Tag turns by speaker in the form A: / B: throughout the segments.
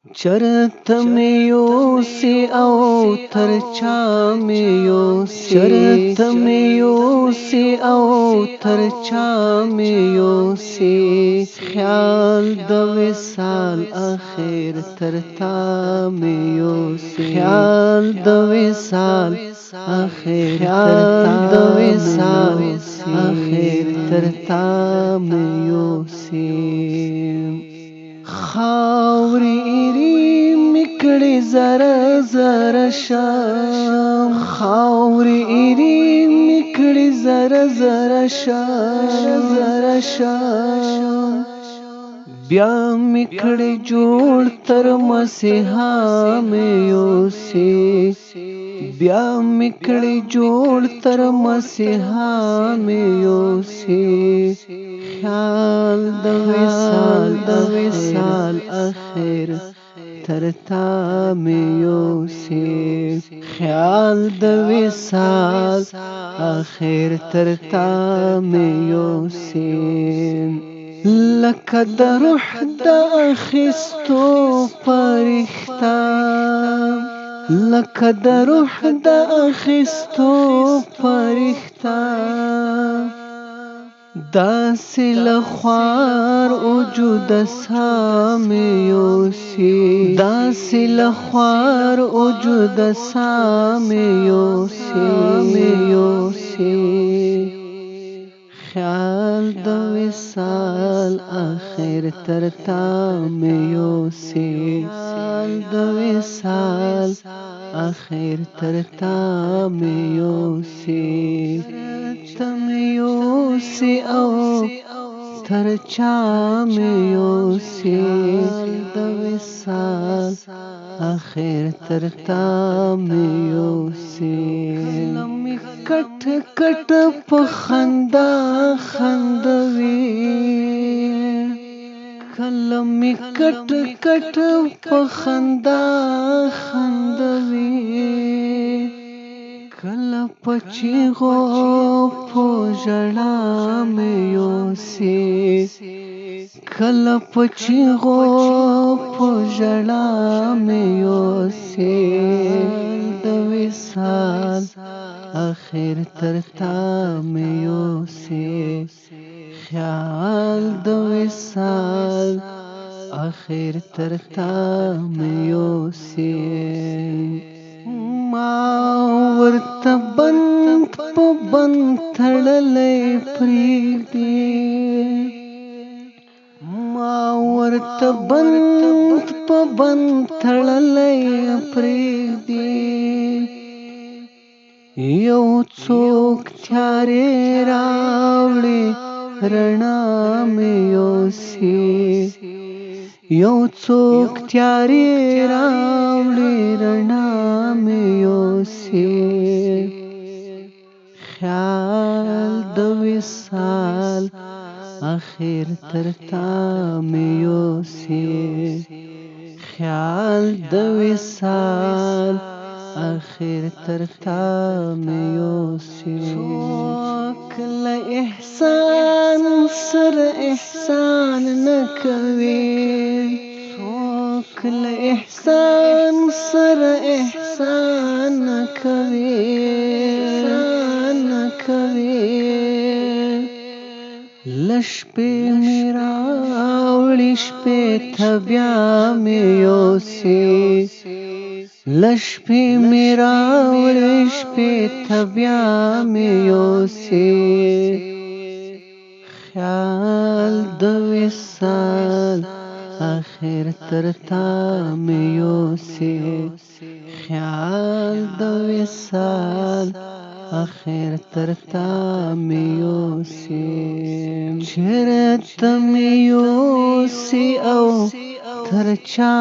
A: چرته مې یوسي او تر چا مې یوسي چرته مې یوسي او تر چا مې یوسي خیال د وصال اخر تر تا مې یوسي خیال د وصال اخر د وصال اخر تر تا مې یوسي خاوري ایری میکړي زره زره شام خاوري ایری میکړي زره زره شام بیا میکړي جوړ تر مسیحا مې یوسي بیا میکړي جوړ تر مسیحا مې یوسي خیال د وصال اخر تر تا مې یوسي خیال د وصال اخر تر تا مې یوسي لکه د روح د اخیستو فرښتہ لکه د روح د اخیستو فرښتہ داسې لخوار وجود سامې یوسي داسې لخوار وجود سامې یوسي خیال د وصال اخر تر تا مې یوسي خیال د وصال اخر تر تا مې یوسي تم یوسي او تر چا مې یوسي د وصال اخر تر تا مې یوسي لمې کټ کټ په خندا خندوي کلمې کټ کټ په خندا خندوي کله پچی غو په ژړا مې یوسي کله پچی غو په ژړا مې یوسي د وصال اخر تر تا مې یوسي خیال د وصال اخر تر تا مې یوسي ما ورته بند په بند تړلې پریږدي ما ورته بند په بند تړلې پریږدي یو څوک تیارې راوړي رڼا مې یوسي یو څوک تیارې راوړي رڼا مې یوسي خیال د وصال اخر تر تا مې یوسي خیال د وصال اخر تر تا مې یوسي څوک له احسان سره احسان نه کوي څوک له احسان سره احسان نه کوي لشپې مې راوړي شپې ته بیا مې یوسي لشپې مې راوړي شپې ته بیا مې یوسي خیال د وصال اخر تر تا مې یوسي خیال د وصال اخر تر تا مې یوسي چرته مې یوسي او تر چا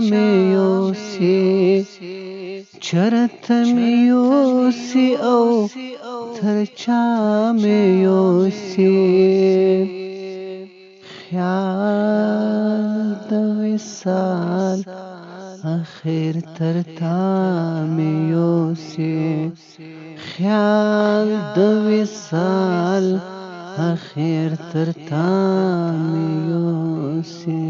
A: مې یوسي چرته مې یوسي او تر چا مې یوسي خیال د وصال اخر تر تا مې یوسي خیال د وصال اخر تر تا مې یوسي